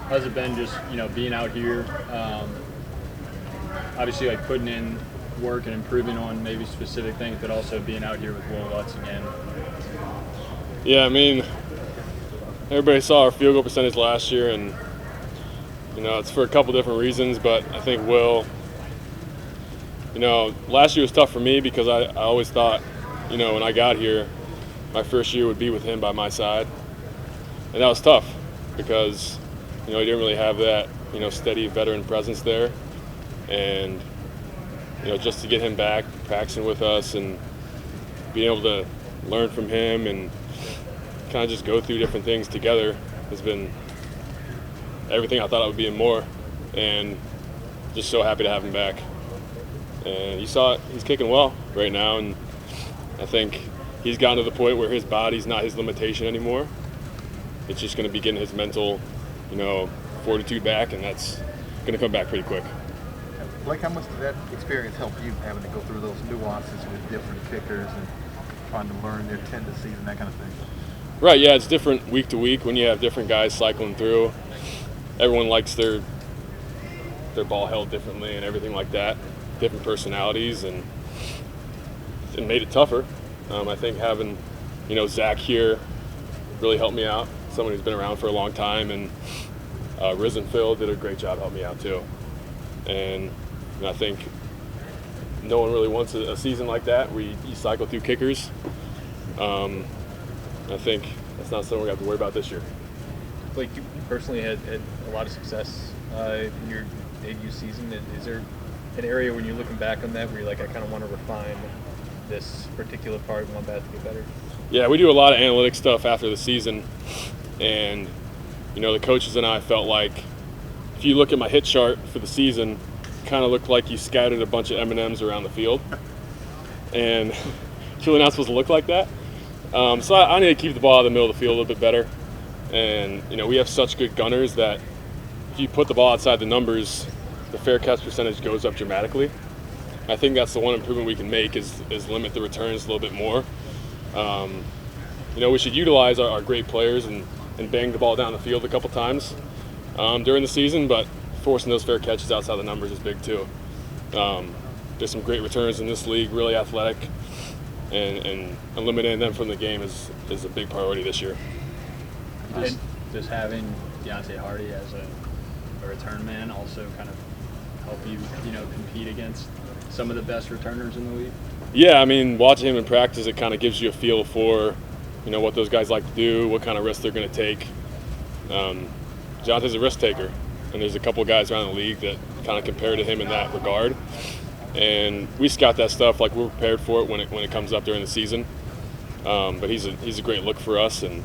How's it been just, being out here, obviously like putting in work and improving on maybe specific things, but also being out here with Will Lutz again? Yeah, I mean, everybody saw our field goal percentage last year, and, it's for a couple different reasons, but I think Will, last year was tough for me because I always thought, when I got here, my first year would be with him by my side. And that was tough because, he didn't really have that, steady veteran presence there. And, just to get him back practicing with us and being able to learn from him and kind of just go through different things together has been everything I thought I would be and more. And just so happy to have him back. And you saw it, he's kicking well right now. And I think he's gotten to the point where his body's not his limitation anymore. It's just going to be getting his mental, fortitude back, and that's going to come back pretty quick. Blake, how much did that experience help you having to go through those nuances with different kickers and trying to learn their tendencies and that kind of thing? Right, yeah, it's different week to week when you have different guys cycling through. Everyone likes their ball held differently and everything like that, different personalities, and it made it tougher. I think having, Zach here really helped me out, someone who's been around for a long time, and Riz and Phil did a great job helping me out too. And I think no one really wants a season like that where you cycle through kickers. I think that's not something we have to worry about this year. Blake, you personally had a lot of success in your debut season. Is there an area when you're looking back on that where you're like, I kind of want to refine this particular part and want that to get better? Yeah, we do a lot of analytic stuff after the season, and the coaches and I felt like if you look at my hit chart for the season, it kind of looked like you scattered a bunch of M&Ms around the field, and it's really not supposed to look like that. So I need to keep the ball out of the middle of the field a little bit better, and we have such good gunners that if you put the ball outside the numbers, the fair catch percentage goes up dramatically. I think that's the one improvement we can make is limit the returns a little bit more. We should utilize our great players and bang the ball down the field a couple times during the season, but forcing those fair catches outside the numbers is big too. There's some great returns in this league, really athletic, and eliminating them from the game is a big priority this year. Does having Deontay Hardy as a return man also kind of help you, compete against some of the best returners in the league? Yeah, I mean, watching him in practice, it kind of gives you a feel for, what those guys like to do, what kind of risks they're going to take. Jonathan's a risk taker, and there's a couple of guys around the league that kind of compare to him in that regard. And we scout that stuff like we're prepared for it when it comes up during the season. But he's a great look for us, and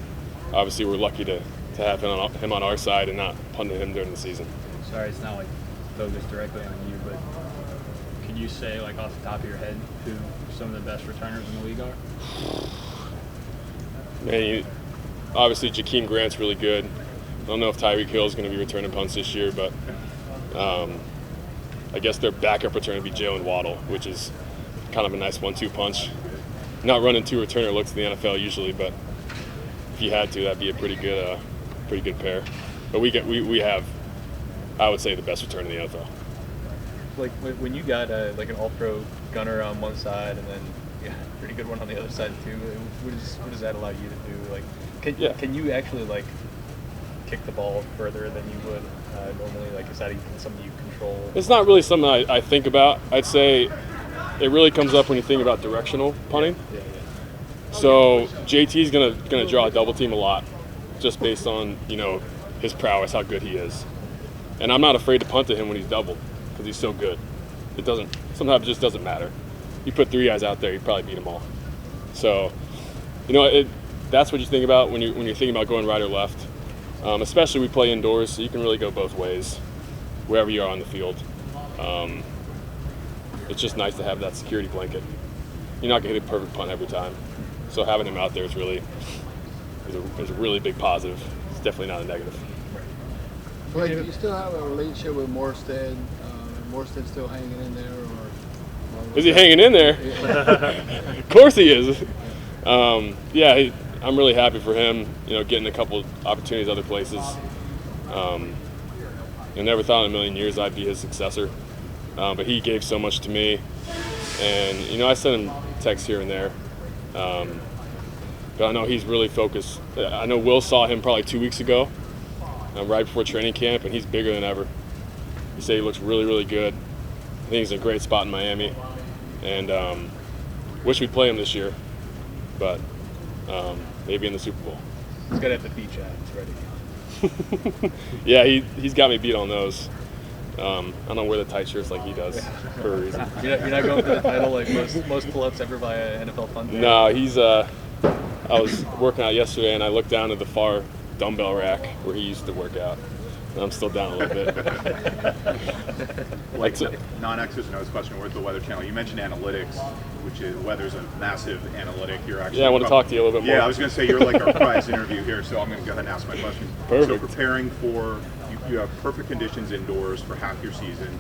obviously we're lucky to have him on our side and not punting him during the season. Sorry, it's not like focused directly on you, but could you say, like off the top of your head, who some of the best returners in the league are? Man, obviously Jakeem Grant's really good. I don't know if Tyreek Hill is going to be returning punts this year, but I guess their backup return would be Jalen Waddle, which is kind of a nice 1-2 punch. Not running two returner looks in the NFL usually, but if you had to, that'd be a pretty good pair. But we have, I would say, the best return in the NFL. Like when you got like an all-pro gunner on one side and then a pretty good one on the other side too, what does that allow you to do? Like, can you actually like kick the ball further than you would normally? Like, is that even something you control? It's not really something I think about. I'd say it really comes up when you think about directional punting. Yeah. So JT's gonna draw a double team a lot, just based on his prowess, how good he is, and I'm not afraid to punt to him when he's doubled because he's so good. Sometimes it just doesn't matter. You put three guys out there, you probably beat them all. So, that's what you think about when you're thinking about going right or left. Especially we play indoors, so you can really go both ways, wherever you are on the field. It's just nice to have that security blanket. You're not going to hit a perfect punt every time. So having him out there is a really big positive. It's definitely not a negative. Blake, do you still have a relationship with Morstead? Morstead still hanging in there? Or is he hanging in there? Of course he is. Yeah, I'm really happy for him, getting a couple opportunities other places. I never thought in a million years I'd be his successor, but he gave so much to me. And, I sent him texts here and there. But I know he's really focused. I know Will saw him probably 2 weeks ago, right before training camp, and he's bigger than ever. He said he looks really, really good. I think he's in a great spot in Miami. And wish we'd play him this year, but maybe in the Super Bowl. He's got to have the beach abs ready. Yeah, he's got me beat on those. I don't wear the tight shirts like he does for a reason. You're not going for the title like most pull-ups ever by an NFL punter? No, he's I was working out yesterday and I looked down at the far dumbbell rack where he used to work out. And I'm still down a little bit. Like non-X's and O's question with the Weather Channel. You mentioned analytics, which is weather's a massive analytic. You're actually I want to talk to you a little bit more. Yeah, I was going to say you're like our prize interview here, so I'm going to go ahead and ask my question. Perfect. So preparing for you have perfect conditions indoors for half your season,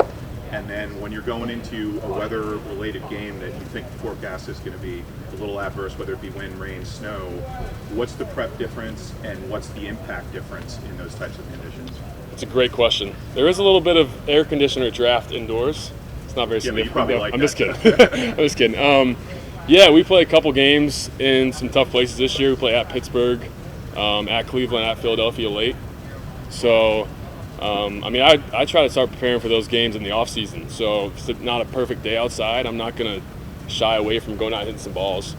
and then when you're going into a weather-related game that you think the forecast is going to be a little adverse, whether it be wind, rain, snow, what's the prep difference and what's the impact difference in those types of conditions? It's a great question. There is a little bit of air conditioner draft indoors. It's not very significant. You probably though. like I'm that. just kidding. I'm just kidding. Yeah, we play a couple games in some tough places this year. We play at Pittsburgh, at Cleveland, at Philadelphia late. So, I try to start preparing for those games in the off season. So if it's not a perfect day outside, I'm not going to shy away from going out and hitting some balls.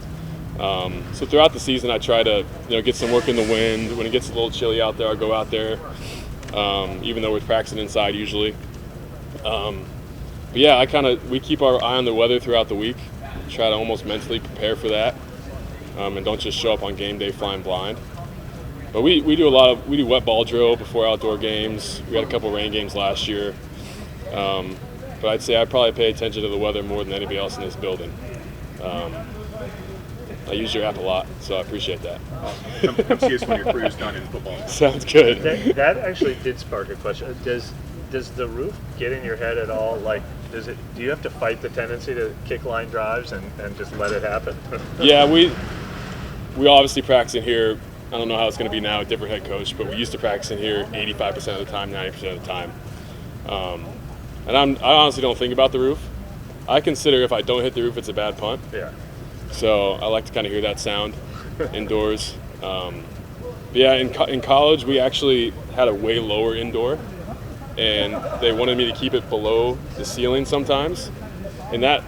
So throughout the season, I try to get some work in the wind. When it gets a little chilly out there, I'll go out there. Even though we're practicing inside usually. But yeah, we keep our eye on the weather throughout the week. Try to almost mentally prepare for that, and don't just show up on game day flying blind. But we do wet ball drill before outdoor games. We had a couple rain games last year. But I'd say I probably pay attention to the weather more than anybody else in this building. I use your app a lot, so I appreciate that. Come see us when your career's done in football. Sounds good. That actually did spark a question. Does the roof get in your head at all? Like, do you have to fight the tendency to kick line drives and just let it happen? Yeah, we obviously practice in here. I don't know how it's going to be now, a different head coach, but we used to practice in here 85% of the time, 90% of the time. And I honestly don't think about the roof. I consider if I don't hit the roof, it's a bad punt. Yeah. So I like to kind of hear that sound indoors. But yeah, in college, we actually had a way lower indoor, and they wanted me to keep it below the ceiling sometimes. And that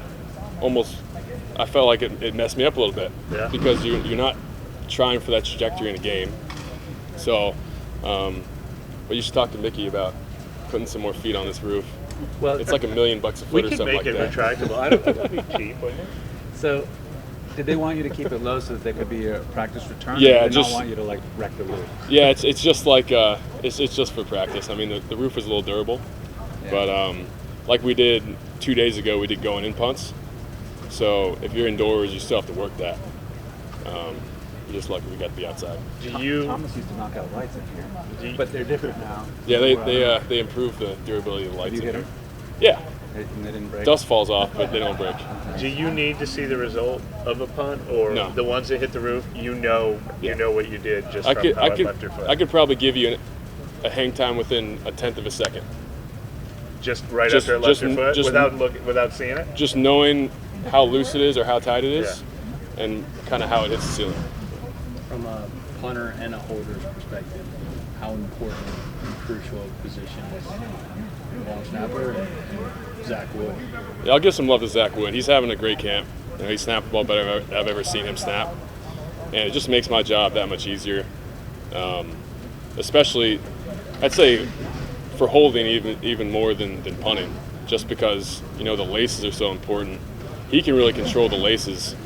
almost, I felt like it messed me up a little bit. Yeah. Because you're not trying for that trajectory in a game. So, but you should talk to Mickey about putting some more feet on this roof. Well, It's like $1 million a foot or something like we could make it that. retractable. I don't think that'd be cheap, wouldn't it? So, did they want you to keep it low so that there could be a practice return? Yeah, or did they just- not want you to wreck the roof. Yeah, it's just like it's just for practice. I mean, the roof is a little durable, Yeah. but like we did 2 days ago, we did going in punts. So if you're indoors, you still have to work that. You're just lucky we got to be outside. Thomas used to knock out lights in here, but they're different now. Yeah, they improved the durability of the lights. Have you in hit here. them? Yeah, And they didn't break? dust falls off, but they don't break. Do you need to see the result of a punt, or No. the ones that hit the roof? You know what you did just I from could how it left your foot. I could probably give you a hang time within a tenth of a second. Just right just- after it left just- your foot, just- without seeing it. Just knowing how loose it is or how tight it is, and kind of how it hits the ceiling. From a punter and a holder's perspective, how important and crucial a position is long snapper and Zach Wood? Yeah, I'll give some love to Zach Wood. He's having a great camp. He snapped the ball better than I've ever seen him snap, and it just makes my job that much easier. Especially, I'd say, for holding even more than punting, just because the laces are so important. He can really control the laces,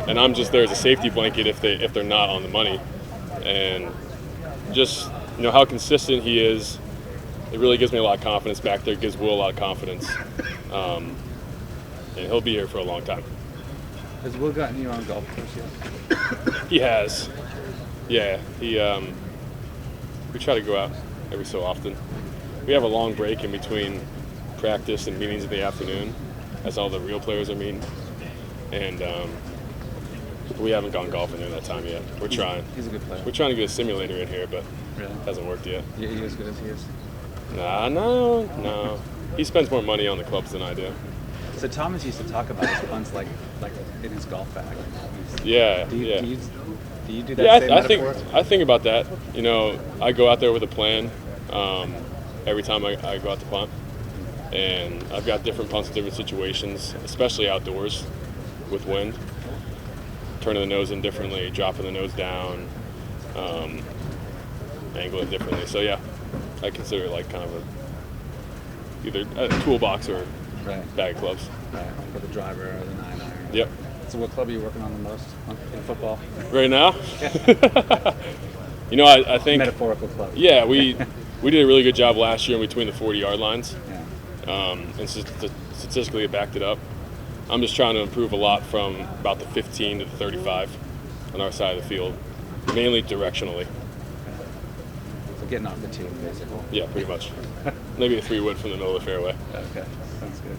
and I'm just there as a safety blanket if they're not on the money, and just how consistent he is. It really gives me a lot of confidence back there. It gives Will a lot of confidence, and he'll be here for a long time. Has Will gotten you on golf course yet? He has, yeah. We try to go out every so often. We have a long break in between practice and meetings in the afternoon, as all the real players are meeting, and We haven't gone golfing during that time yet. We're trying. He's a good player. We're trying to get a simulator in here, but Really? it hasn't worked yet. He as good as he is. No. He spends more money on the clubs than I do. So Thomas used to talk about his punts like in his golf bag. Yeah, Do you, yeah. do you do that Yeah, same metaphor? I think about that. You know, I go out there with a plan every time I go out to punt, and I've got different punts in different situations, especially outdoors with wind. Turning the nose in differently, dropping the nose down, angling differently. So yeah, I consider it like kind of either a toolbox or Right. bag of clubs. Right. For the driver or the 9-iron. Yep. So what club are you working on the most in football? Right now, you know, I think Metaphorical club. yeah, we did a really good job last year in between the 40-yard lines, Yeah. and statistically it backed it up. I'm just trying to improve a lot from about the 15 to the 35 on our side of the field, mainly directionally. So getting off the tee, basically. Yeah, pretty much. Maybe a 3-wood from the middle of the fairway. Okay. Sounds good.